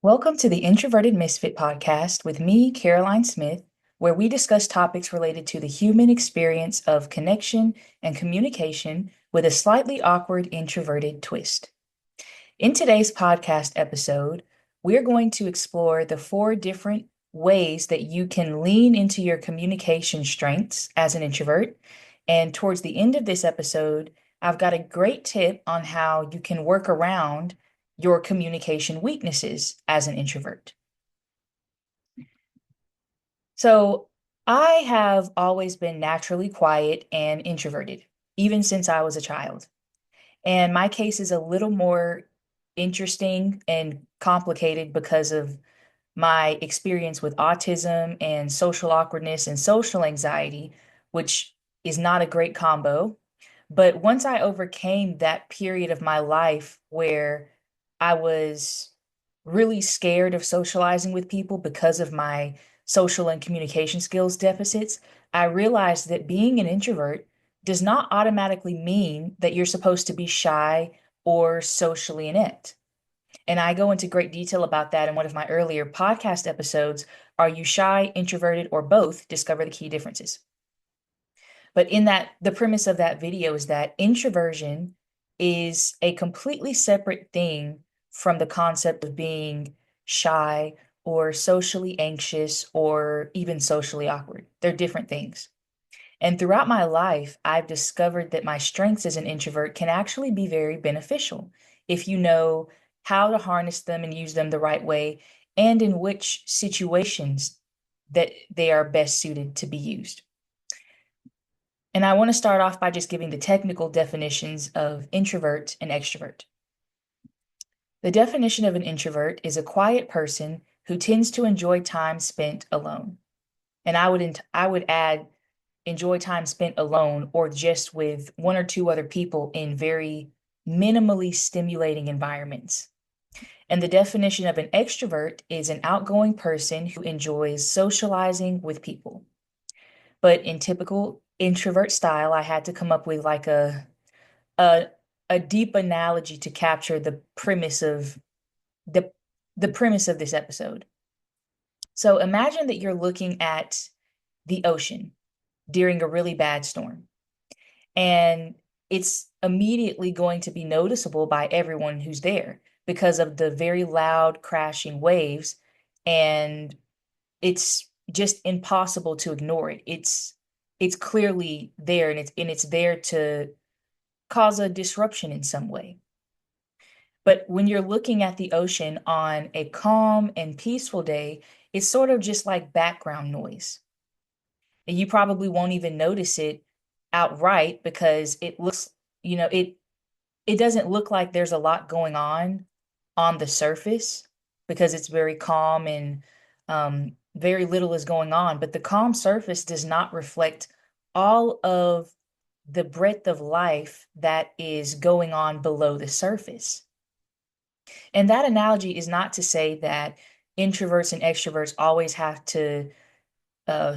Welcome to the Introverted Misfit podcast with me, Caroline Smith, where we discuss topics related to the human experience of connection and communication with a slightly awkward introverted twist. In today's podcast episode, we're going to explore the 4 different ways that you can lean into your communication strengths as an introvert. And towards the end of this episode, I've got a great tip on how you can work around your communication weaknesses as an introvert. So, I have always been naturally quiet and introverted, even since I was a child. And my case is a little more interesting and complicated because of my experience with autism and social awkwardness and social anxiety, which is not a great combo. But once I overcame that period of my life where I was really scared of socializing with people because of my social and communication skills deficits, I realized that being an introvert does not automatically mean that you're supposed to be shy or socially inept. And I go into great detail about that in one of my earlier podcast episodes. Are you shy, introverted, or both? Discover the key differences. But in that, the premise of that video is that introversion is a completely separate thing from the concept of being shy or socially anxious or even socially awkward. They're different things. And throughout my life, I've discovered that my strengths as an introvert can actually be very beneficial if you know how to harness them and use them the right way, and in which situations that they are best suited to be used. And I want to start off by just giving the technical definitions of introvert and extrovert. The definition of an introvert is a quiet person who tends to enjoy time spent alone. And I would add enjoy time spent alone or just with one or two other people in very minimally stimulating environments. And the definition of an extrovert is an outgoing person who enjoys socializing with people. But in typical introvert style, I had to come up with like a a deep analogy to capture the the premise of this episode. So imagine that you're looking at the ocean during a really bad storm, and it's immediately going to be noticeable by everyone who's there because of the very loud crashing waves, and it's just impossible to ignore it. It's clearly there, and it's there to cause a disruption in some way. But when you're looking at the ocean on a calm and peaceful day, it's sort of just like background noise. And you probably won't even notice it outright because it looks, it doesn't look like there's a lot going on the surface because it's very calm and very little is going on. But the calm surface does not reflect all of the breadth of life that is going on below the surface. And that analogy is not to say that introverts and extroverts always have to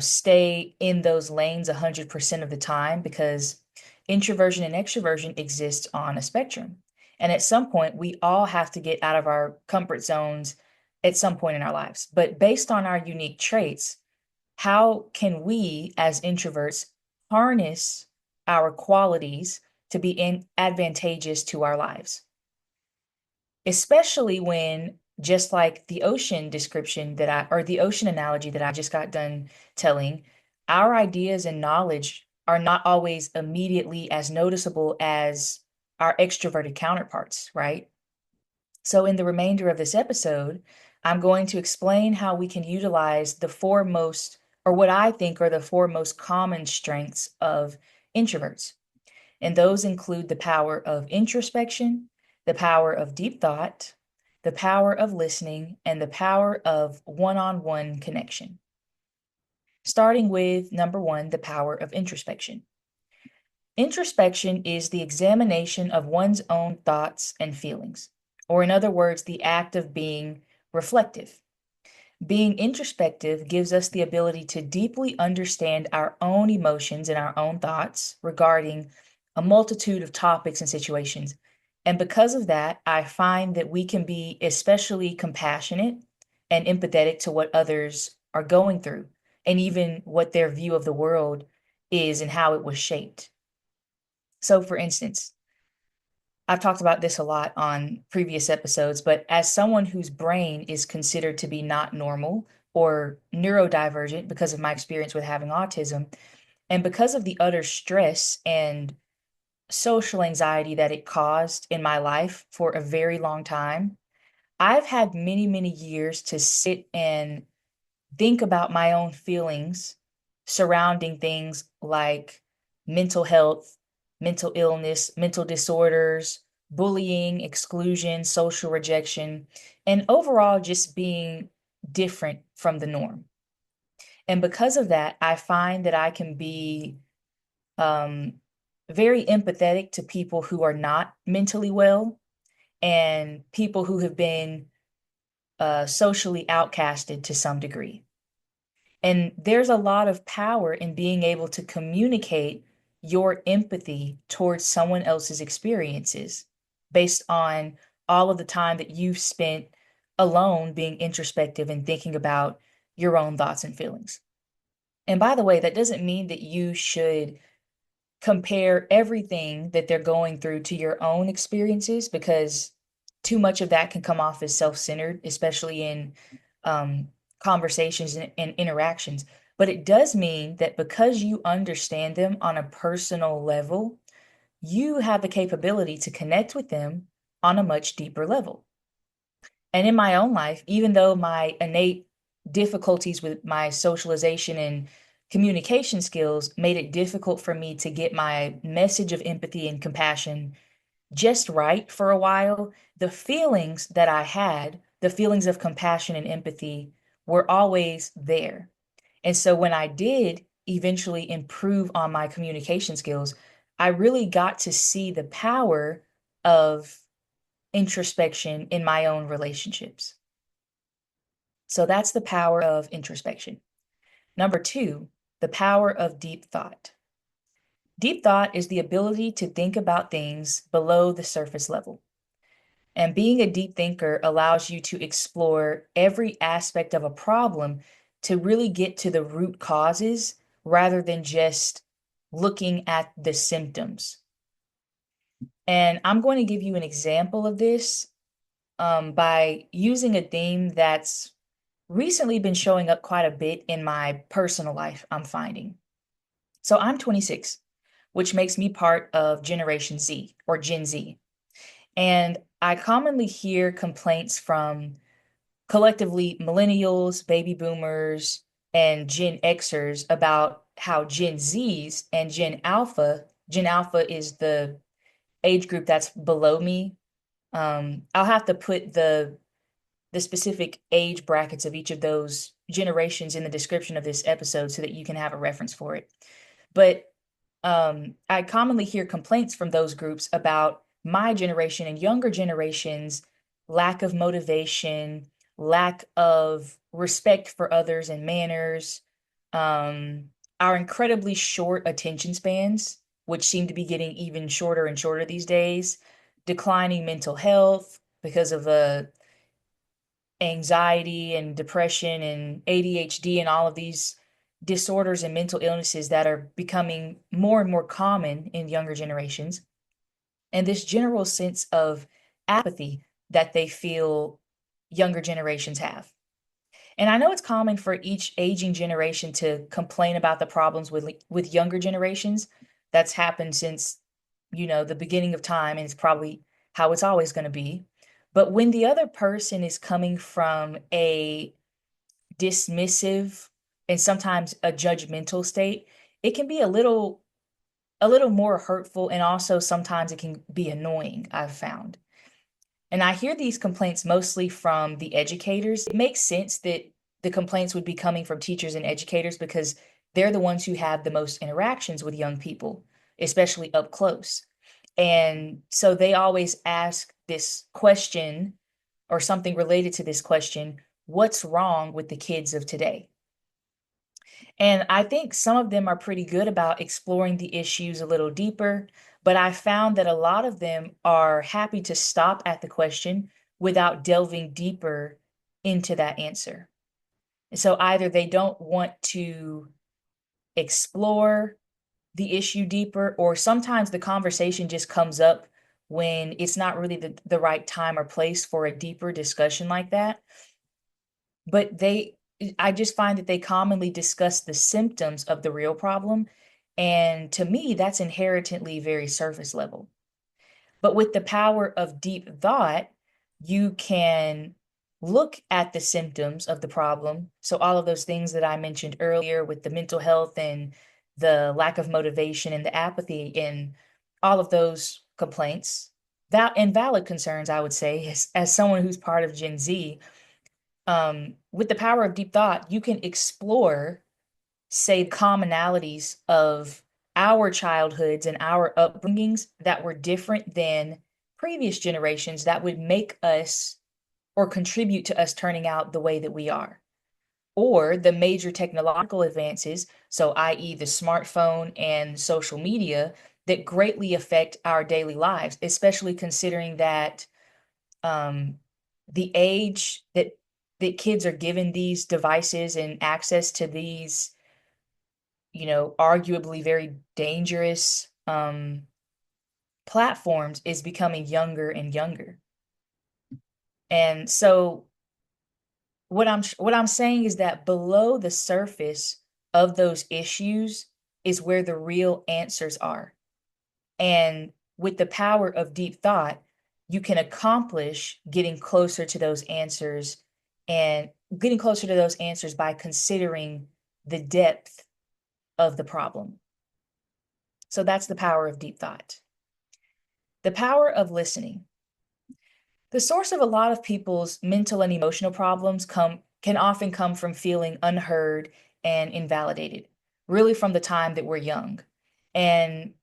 stay in those lanes 100% of the time, because introversion and extroversion exist on a spectrum. And at some point, we all have to get out of our comfort zones at some point in our lives. But based on our unique traits, how can we as introverts harness our qualities to be advantageous to our lives? Especially when, just like the ocean description or the ocean analogy that I just got done telling, our ideas and knowledge are not always immediately as noticeable as our extroverted counterparts, right? So in the remainder of this episode, I'm going to explain how we can utilize the 4 most, or what I think are the 4 most common strengths of introverts. And those include the power of introspection, the power of deep thought, the power of listening, and the power of one-on-one connection. Starting with number 1, the power of introspection. Introspection is the examination of one's own thoughts and feelings, or in other words, the act of being reflective. Being introspective gives us the ability to deeply understand our own emotions and our own thoughts regarding a multitude of topics and situations. And because of that, I find that we can be especially compassionate and empathetic to what others are going through and even what their view of the world is and how it was shaped. So, for instance, I've talked about this a lot on previous episodes, but as someone whose brain is considered to be not normal or neurodivergent because of my experience with having autism, and because of the utter stress and social anxiety that it caused in my life for a very long time, I've had many, many years to sit and think about my own feelings surrounding things like mental health, mental illness, mental disorders, bullying, exclusion, social rejection, and overall just being different from the norm. And because of that, I find that I can be um, very empathetic to people who are not mentally well and people who have been socially outcasted to some degree. And there's a lot of power in being able to communicate your empathy towards someone else's experiences based on all of the time that you've spent alone being introspective and thinking about your own thoughts and feelings. And by the way, that doesn't mean that you should compare everything that they're going through to your own experiences because too much of that can come off as self-centered, especially in um, conversations and interactions. But it does mean that because you understand them on a personal level, you have the capability to connect with them on a much deeper level. And in my own life, even though my innate difficulties with my socialization and communication skills made it difficult for me to get my message of empathy and compassion just right for a while, the feelings that I had, the feelings of compassion and empathy, were always there. And so when I did eventually improve on my communication skills, I really got to see the power of introspection in my own relationships. So that's the power of introspection. Number two, the power of deep thought. Deep thought is the ability to think about things below the surface level. And being a deep thinker allows you to explore every aspect of a problem to really get to the root causes rather than just looking at the symptoms. And I'm going to give you an example of this by using a theme that's recently been showing up quite a bit in my personal life, I'm finding. So I'm 26, which makes me part of Generation Z or Gen Z. And I commonly hear complaints from collectively millennials, baby boomers, and Gen Xers about how Gen Zs and Gen Alpha is the age group that's below me. I'll have to put the specific age brackets of each of those generations in the description of this episode so that you can have a reference for it. But I commonly hear complaints from those groups about my generation and younger generations' lack of motivation, lack of respect for others and manners, our incredibly short attention spans, which seem to be getting even shorter and shorter these days, declining mental health because of anxiety and depression and ADHD and all of these disorders and mental illnesses that are becoming more and more common in younger generations, and this general sense of apathy that they feel younger generations have. And I know it's common for each aging generation to complain about the problems with younger generations. That's happened since, the beginning of time, and it's probably how it's always going to be. But when the other person is coming from a dismissive and sometimes a judgmental state, it can be a little more hurtful, and also sometimes it can be annoying, I've found. And I hear these complaints mostly from the educators. It makes sense that the complaints would be coming from teachers and educators because they're the ones who have the most interactions with young people, especially up close. And so they always ask this question or something related to this question: what's wrong with the kids of today? And I think some of them are pretty good about exploring the issues a little deeper, But I found that a lot of them are happy to stop at the question without delving deeper into that answer. So either they don't want to explore the issue deeper, or sometimes the conversation just comes up when it's not really the right time or place for a deeper discussion like that. But I just find that they commonly discuss the symptoms of the real problem. And to me, that's inherently very surface level. But with the power of deep thought, you can look at the symptoms of the problem. So, all of those things that I mentioned earlier with the mental health and the lack of motivation and the apathy and all of those complaints, that invalid concerns, I would say, as someone who's part of Gen Z, with the power of deep thought, you can explore, say, commonalities of our childhoods and our upbringings that were different than previous generations that would make us or contribute to us turning out the way that we are. Or the major technological advances, so i.e., the smartphone and social media, that greatly affect our daily lives, especially considering that um, the age that kids are given these devices and access to these, arguably very dangerous platforms is becoming younger and younger. And so what I'm saying is that below the surface of those issues is where the real answers are. And with the power of deep thought, you can accomplish getting closer to those answers and getting closer to those answers by considering the depth of the problem. So that's the power of deep thought. The power of listening. The source of a lot of people's mental and emotional problems can often come from feeling unheard and invalidated, really from the time that we're young. And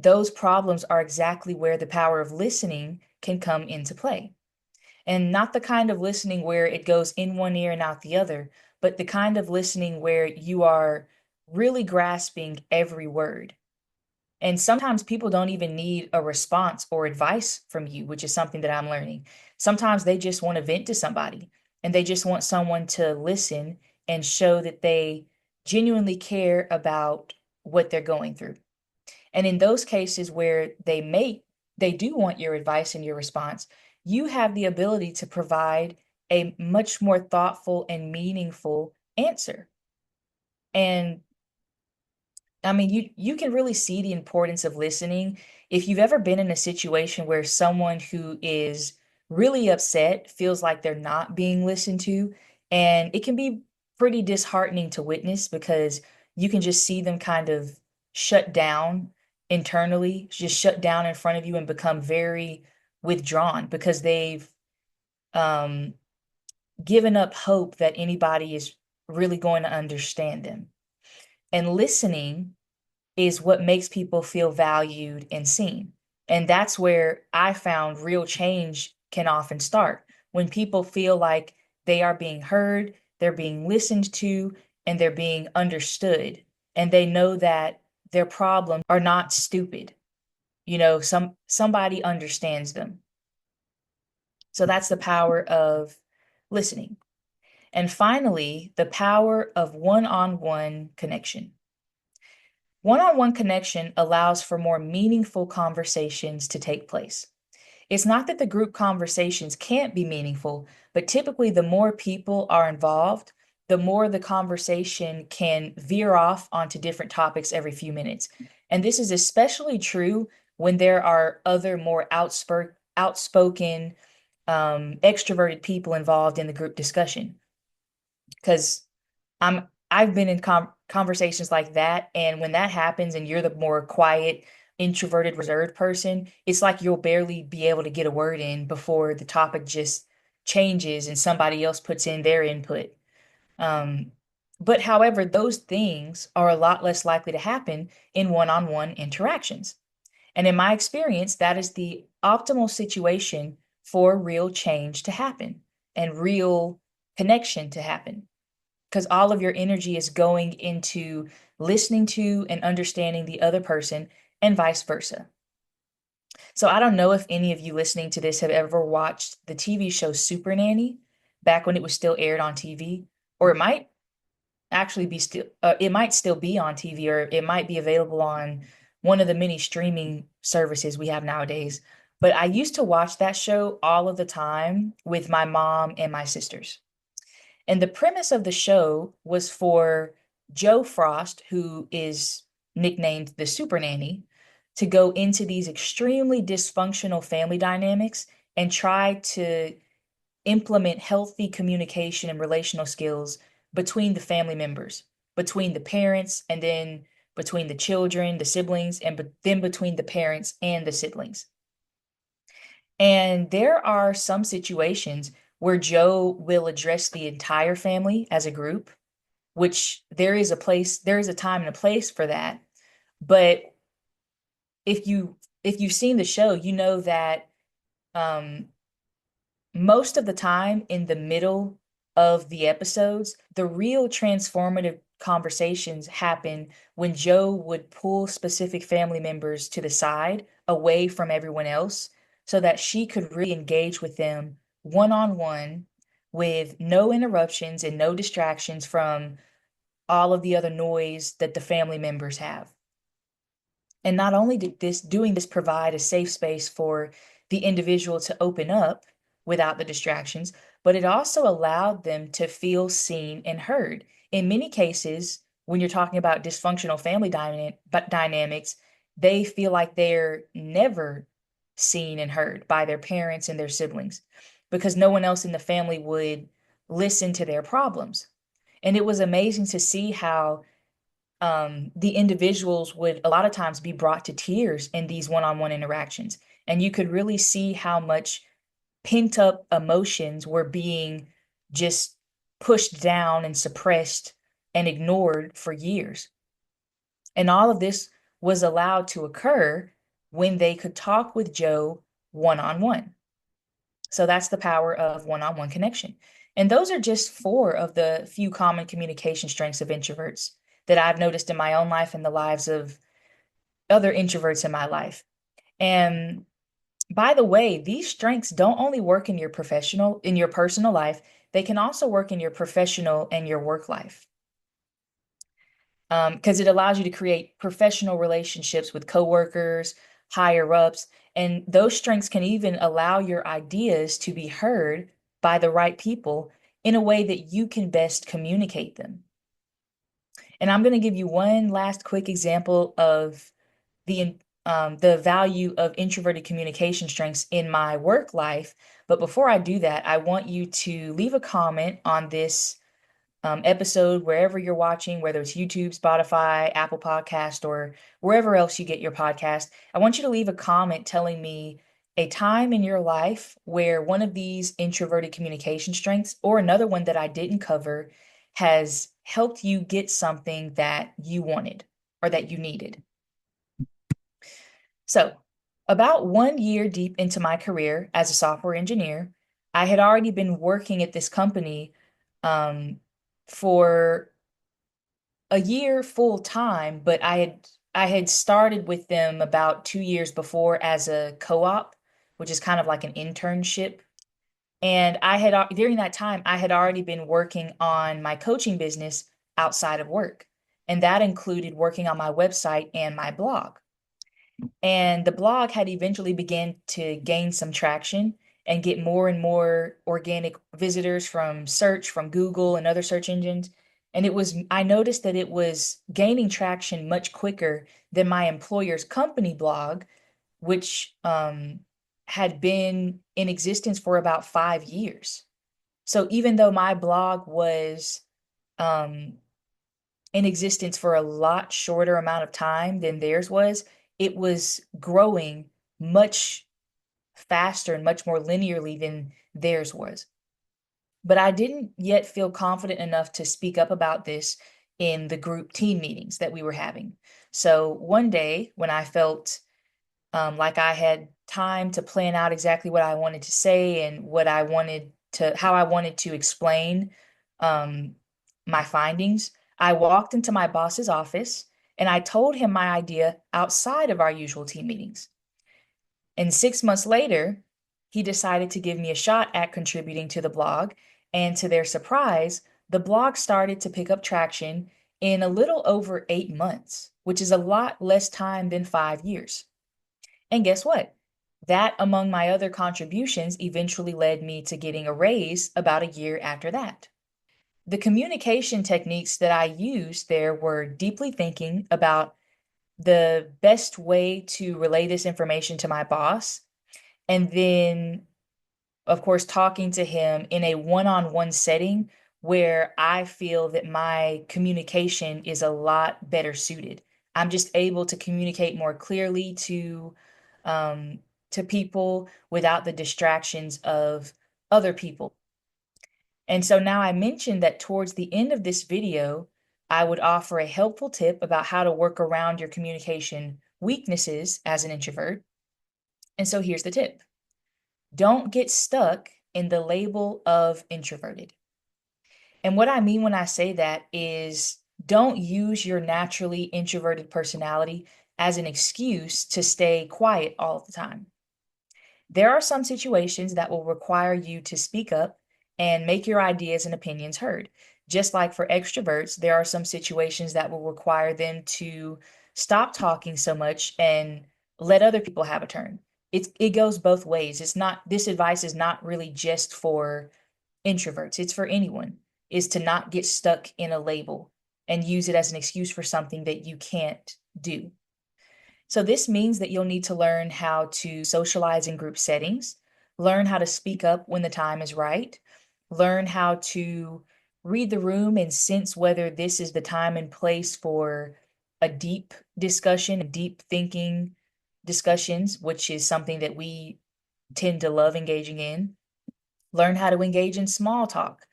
those problems are exactly where the power of listening can come into play. And not the kind of listening where it goes in one ear and out the other, but the kind of listening where you are really grasping every word. And sometimes people don't even need a response or advice from you, which is something that I'm learning. Sometimes they just want to vent to somebody and they just want someone to listen and show that they genuinely care about what they're going through. And in those cases where they do want your advice and your response, you have the ability to provide a much more thoughtful and meaningful answer. And I mean, you can really see the importance of listening if you've ever been in a situation where someone who is really upset feels like they're not being listened to, and it can be pretty disheartening to witness because you can just see them kind of shut down internally, just shut down in front of you and become very withdrawn because they've um, given up hope that anybody is really going to understand them. And listening is what makes people feel valued and seen. And that's where I found real change can often start when people feel like they are being heard, they're being listened to, and they're being understood. And they know that their problems are not stupid. Somebody understands them. So that's the power of listening. And finally, the power of one-on-one connection. One-on-one connection allows for more meaningful conversations to take place. It's not that the group conversations can't be meaningful, but typically the more people are involved, the more the conversation can veer off onto different topics every few minutes. And this is especially true when there are other more outspoken, extroverted people involved in the group discussion. Because I've been in conversations like that, and when that happens and you're the more quiet, introverted, reserved person, it's like you'll barely be able to get a word in before the topic just changes and somebody else puts in their input. Um, but however, those things are a lot less likely to happen in one-on-one interactions. And in my experience, that is the optimal situation for real change to happen and real connection to happen because all of your energy is going into listening to and understanding the other person and vice versa. So I don't know if any of you listening to this have ever watched the TV show Super Nanny back when it was still aired on TV, or it might actually be still it might still be on TV, or it might be available on one of the many streaming services we have nowadays. But I used to watch that show all of the time with my mom and my sisters. And the premise of the show was for Joe Frost, who is nicknamed the Super Nanny, to go into these extremely dysfunctional family dynamics and try to implement healthy communication and relational skills between the family members, between the parents, and then between the children, the siblings, and then between the parents and the siblings. And there are some situations where Joe will address the entire family as a group, which there is a time and a place for that. But if you've seen the show, you know that um, most of the time in the middle of the episodes, the real transformative conversations happen when Joe would pull specific family members to the side away from everyone else so that she could really engage with them one on one with no interruptions and no distractions from all of the other noise that the family members have. And not only did this doing this provide a safe space for the individual to open up without the distractions, but it also allowed them to feel seen and heard. In many cases, when you're talking about dysfunctional family dynamics, they feel like they're never seen and heard by their parents and their siblings because no one else in the family would listen to their problems. And it was amazing to see how the individuals would a lot of times be brought to tears in these one-on-one interactions. And you could really see how much pent up emotions were being just pushed down and suppressed and ignored for years. And all of this was allowed to occur when they could talk with Joe one on one. So that's the power of one on one connection. And those are just four of the few common communication strengths of introverts that I've noticed in my own life and the lives of other introverts in my life. And by the way, these strengths don't only work in your personal life, they can also work in your professional and your work life. Because it allows you to create professional relationships with coworkers, higher ups, and those strengths can even allow your ideas to be heard by the right people in a way that you can best communicate them. And I'm going to give you one last quick example of the value of introverted communication strengths in my work life. But before I do that, I want you to leave a comment on this episode wherever you're watching, whether it's YouTube, Spotify, Apple Podcast, or wherever else you get your podcast. I want you to leave a comment telling me a time in your life where one of these introverted communication strengths or another one that I didn't cover has helped you get something that you wanted or that you needed. So, about 1 year deep into my career as a software engineer, I had already been working at this company um, for a year full time, but I had started with them about 2 years before as a co-op, which is kind of like an internship. And during that time, I had already been working on my coaching business outside of work. And that included working on my website and my blog. And the blog had eventually began to gain some traction and get more and more organic visitors from search, from Google and other search engines. And I noticed that it was gaining traction much quicker than my employer's company blog, which had been in existence for about 5 years. So even though my blog was um, in existence for a lot shorter amount of time than theirs was, it was growing much faster and much more linearly than theirs was. But I didn't yet feel confident enough to speak up about this in the group team meetings that we were having. So one day when I felt like I had time to plan out exactly what I wanted to say and how I wanted to explain um, my findings, I walked into my boss's office And I told him my idea outside of our usual team meetings. And 6 months later, he decided to give me a shot at contributing to the blog. And to their surprise, the blog started to pick up traction in a little over 8 months, which is a lot less time than 5 years. And guess what? That, among my other contributions, eventually led me to getting a raise about a year after that. The communication techniques that I used there were deeply thinking about the best way to relay this information to my boss, and then, of course, talking to him in a one-on-one setting where I feel that my communication is a lot better suited. I'm just able to communicate more clearly um, to people without the distractions of other people. And so now I mentioned that towards the end of this video, I would offer a helpful tip about how to work around your communication weaknesses as an introvert. And so here's the tip. Don't get stuck in the label of introverted. And what I mean when I say that is don't use your naturally introverted personality as an excuse to stay quiet all the time. There are some situations that will require you to speak up and make your ideas and opinions heard. Just like for extroverts, there are some situations that will require them to stop talking so much and let other people have a turn. It goes both ways. It's not, this advice is not really just for introverts. It's for anyone, is to not get stuck in a label and use it as an excuse for something that you can't do. So this means that you'll need to learn how to socialize in group settings, learn how to speak up when the time is right, learn how to read the room and sense whether this is the time and place for a deep discussion, deep thinking discussions, which is something that we tend to love engaging in. Learn how to engage in small talk,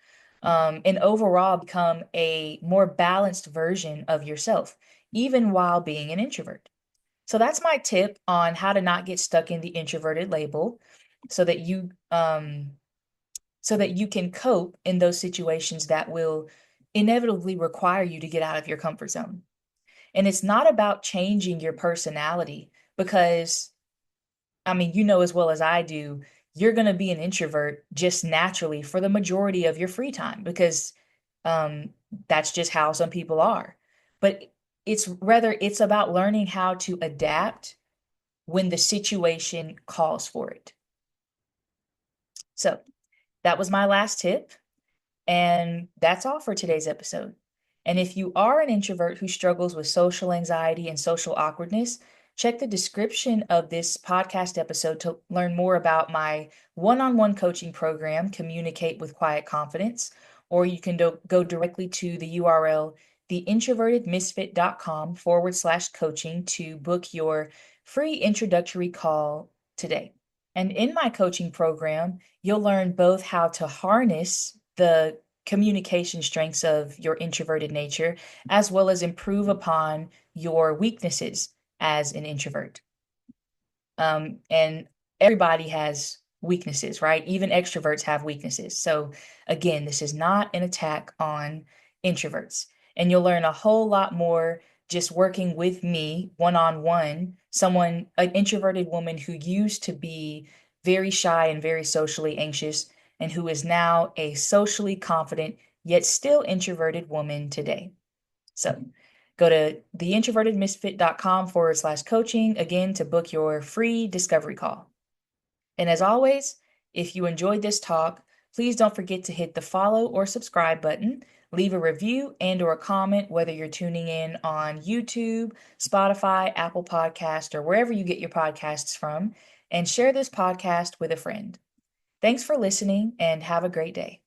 and overall become a more balanced version of yourself, even while being an introvert. So that's my tip on how to not get stuck in the introverted label so that you can cope in those situations that will inevitably require you to get out of your comfort zone. And it's not about changing your personality because I mean, you know as well as I do, you're going to be an introvert just naturally for the majority of your free time because um, that's just how some people are. But it's about learning how to adapt when the situation calls for it. So that was my last tip. And that's all for today's episode. And if you are an introvert who struggles with social anxiety and social awkwardness, check the description of this podcast episode to learn more about my one on one coaching program, Communicate with Quiet Confidence. Or you can go directly to the URL, theintrovertedmisfit.com/coaching to book your free introductory call today. And in my coaching program, you'll learn both how to harness the communication strengths of your introverted nature, as well as improve upon your weaknesses as an introvert. And everybody has weaknesses, right? Even extroverts have weaknesses. So, again, this is not an attack on introverts. And you'll learn a whole lot more just working with me one on one, an introverted woman who used to be very shy and very socially anxious, and who is now a socially confident, yet still introverted woman today. So, go to theintrovertedmisfit.com/coaching again to book your free discovery call. And as always, if you enjoyed this talk, please don't forget to hit the follow or subscribe button, leave a review and or a comment, whether you're tuning in on YouTube, Spotify, Apple Podcast, or wherever you get your podcasts from, and share this podcast with a friend. Thanks for listening and have a great day.